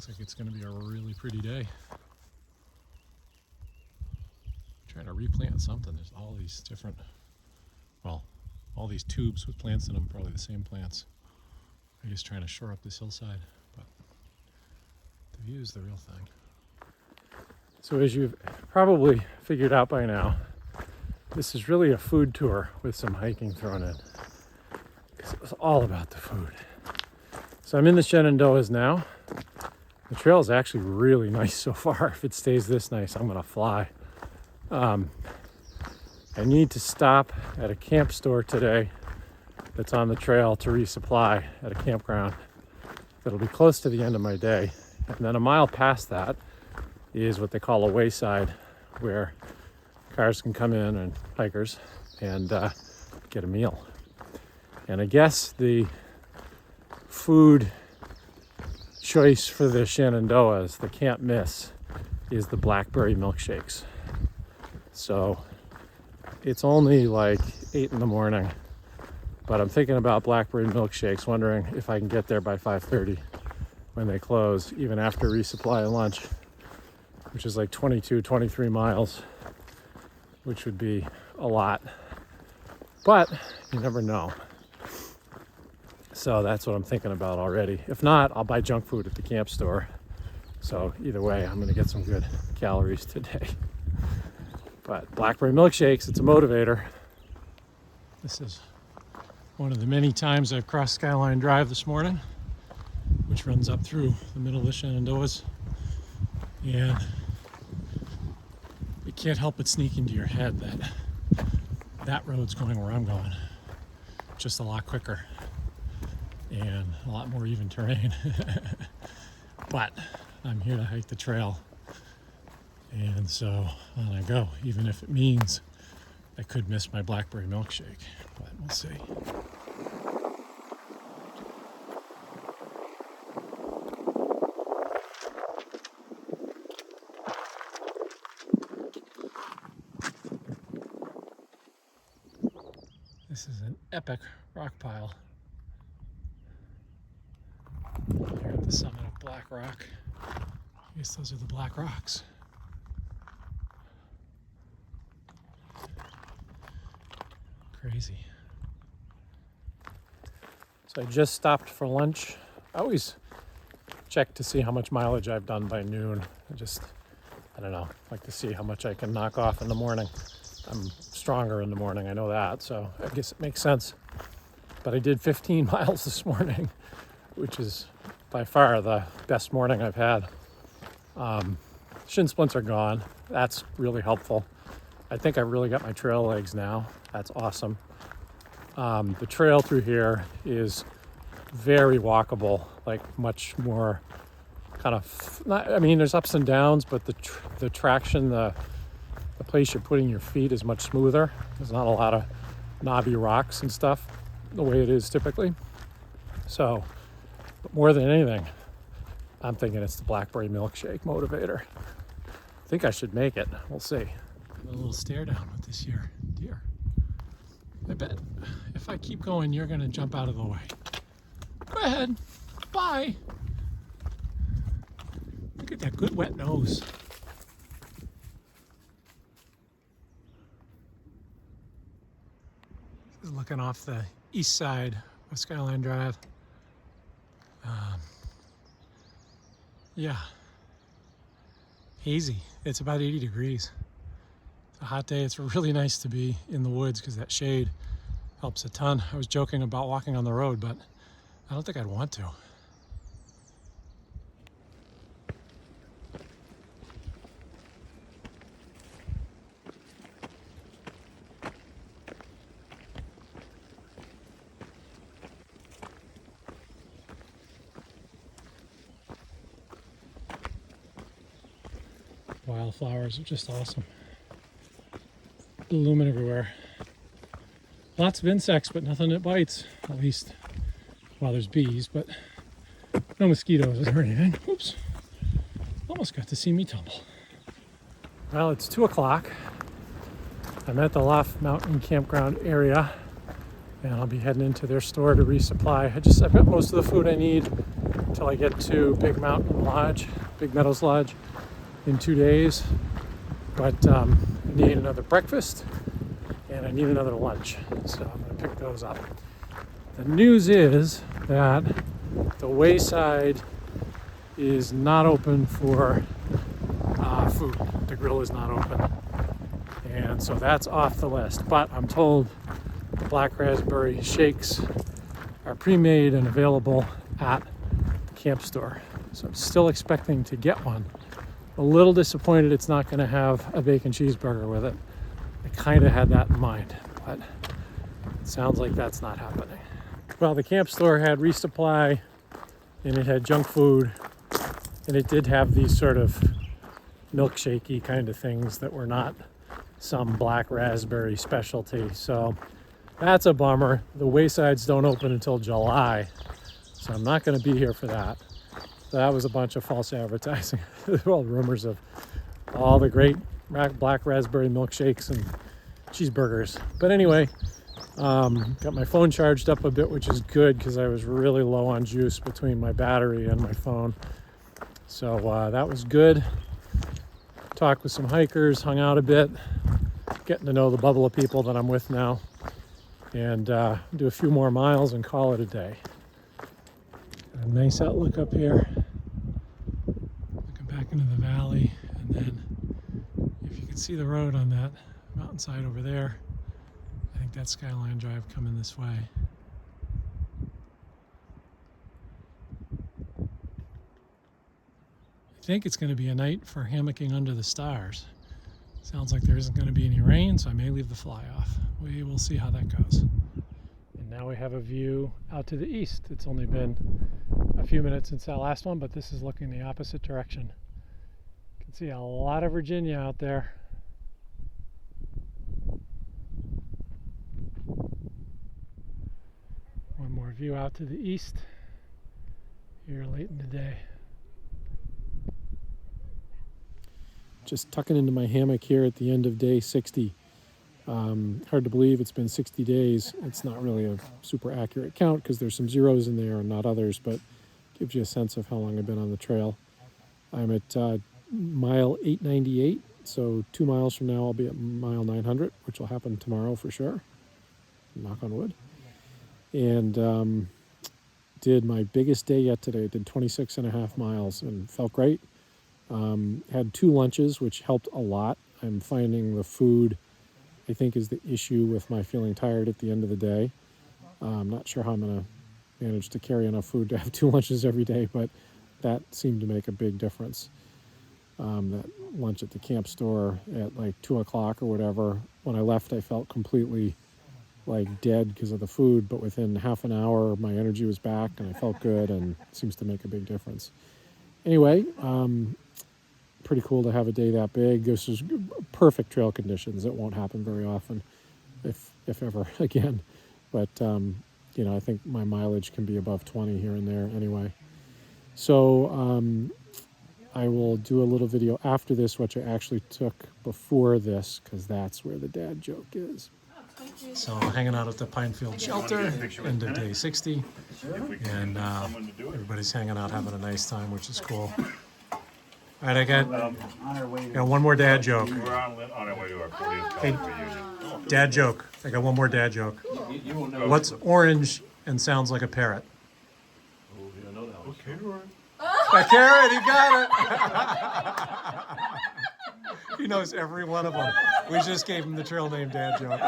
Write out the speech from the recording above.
Looks like it's going to be a really pretty day. Trying to replant something. There's all these different, well, all these tubes with plants in them, probably the same plants. I'm just trying to shore up this hillside, but the view is the real thing. So as you've probably figured out by now, this is really a food tour with some hiking thrown in, because it was all about the food. So I'm in the Shenandoahs now. The trail is actually really nice so far. If it stays this nice, I'm gonna fly. I need to stop at a camp store today that's on the trail to resupply at a campground that'll be close to the end of my day. And then a mile past that is what they call a wayside, where cars can come in and hikers and get a meal. And I guess the food choice for the Shenandoahs, the can't miss, is the blackberry milkshakes. So it's only like 8 in the morning, but I'm thinking about blackberry milkshakes, wondering if I can get there by 5:30 when they close, even after resupply and lunch, which is like 22, 23 miles, which would be a lot, but you never know. So that's what I'm thinking about already. If not, I'll buy junk food at the camp store. So either way, I'm gonna get some good calories today. But blackberry milkshakes, it's a motivator. This is one of the many times I've crossed Skyline Drive this morning, which runs up through the middle of the Shenandoahs. And it can't help but sneak into your head that that road's going where I'm going, just a lot quicker and a lot more even terrain. But I'm here to hike the trail, and so on I go, even if it means I could miss my blackberry milkshake, but we'll see. This is an epic rock pile here at the summit of Black Rock. I guess those are the Black Rocks. Crazy. So I just stopped for lunch. I always check to see how much mileage I've done by noon. I don't know, like to see how much I can knock off in the morning. I'm stronger in the morning, I know that, so I guess it makes sense. But I did 15 miles this morning, which is by far the best morning I've had. Shin splints are gone. That's really helpful. I think I've really got my trail legs now. That's awesome. The trail through here is very walkable, like much more kind of, there's ups and downs, but the traction, the place you're putting your feet is much smoother. There's not a lot of knobby rocks and stuff the way it is typically. So, but more than anything, I'm thinking it's the blackberry milkshake motivator. I think I should make it. We'll see. A little stare down with this here deer. I bet if I keep going, you're gonna jump out of the way. Go ahead. Bye. Look at that good wet nose. This is looking off the east side of Skyline Drive. Yeah. Hazy. It's about 80 degrees. It's a hot day. It's really nice to be in the woods because that shade helps a ton. I was joking about walking on the road, but I don't think I'd want to. Wildflowers are just awesome. Blooming everywhere. Lots of insects, but nothing that bites. At least, well, there's bees, but no mosquitoes or anything. Oops. Almost got to see me tumble. Well, it's 2 o'clock. I'm at the Loft Mountain Campground area, and I'll be heading into their store to resupply. I've got most of the food I need to till I get to Big Mountain Lodge, Big Meadows Lodge in 2 days. But I need another breakfast and I need another lunch. So I'm gonna pick those up. The news is that the Wayside is not open for food. The grill is not open. And so that's off the list. But I'm told the black raspberry shakes are pre-made and available at the camp store. So I'm still expecting to get one. A little disappointed it's not going to have a bacon cheeseburger with it. I kind of had that in mind, but it sounds like that's not happening. Well, the camp store had resupply and it had junk food, and it did have these sort of milkshakey kind of things that were not some black raspberry specialty. So that's a bummer. The Waysides don't open until July, so I'm not going to be here for that. So that was a bunch of false advertising. Well, rumors of all the great black raspberry milkshakes and cheeseburgers. But anyway, got my phone charged up a bit, which is good because I was really low on juice between my battery and my phone. So that was good. Talked with some hikers, hung out a bit, getting to know the bubble of people that I'm with now, and do a few more miles and call it a day. Got a nice outlook up here. Looking back into the valley, and then if you can see the road on that mountainside over there, I think that's Skyline Drive coming this way. I think it's going to be a night for hammocking under the stars. Sounds like there isn't going to be any rain, so I may leave the fly off. We will see how that goes. And now we have a view out to the east. It's only been a few minutes since that last one, but this is looking the opposite direction. You can see a lot of Virginia out there. One more view out to the east here late in the day. Just tucking into my hammock here at the end of day 60. Hard to believe it's been 60 days. It's not really a super accurate count because there's some zeros in there and not others, but gives you a sense of how long I've been on the trail. I'm at mile 898, so 2 miles from now I'll be at mile 900, which will happen tomorrow for sure. Knock on wood. And did my biggest day yet today. Did 26 and a half miles and felt great. Had 2 lunches, which helped a lot. I'm finding the food, I think, is the issue with my feeling tired at the end of the day. I'm not sure how I'm going to manage to carry enough food to have 2 lunches every day, but that seemed to make a big difference. That lunch at the camp store at like 2 o'clock or whatever, when I left I felt completely like dead because of the food, but within half an hour my energy was back and I felt good, and it seems to make a big difference. Anyway, pretty cool to have a day that big. This is perfect trail conditions. It won't happen very often, if ever again. But you know, I think my mileage can be above 20 here and there anyway. So I will do a little video after this, which I actually took before this, because that's where the dad joke is. So hanging out at the Pinefield Shelter, end of day 60, and everybody's hanging out, having a nice time, which is cool. All right, I got one more dad joke. We're on our way to our 40th college reunion. Dad joke. I got one more dad joke. What's orange and sounds like a parrot? Okay, Roy. A carrot, he got it. He knows every one of them. We just gave him the trail name dad joke.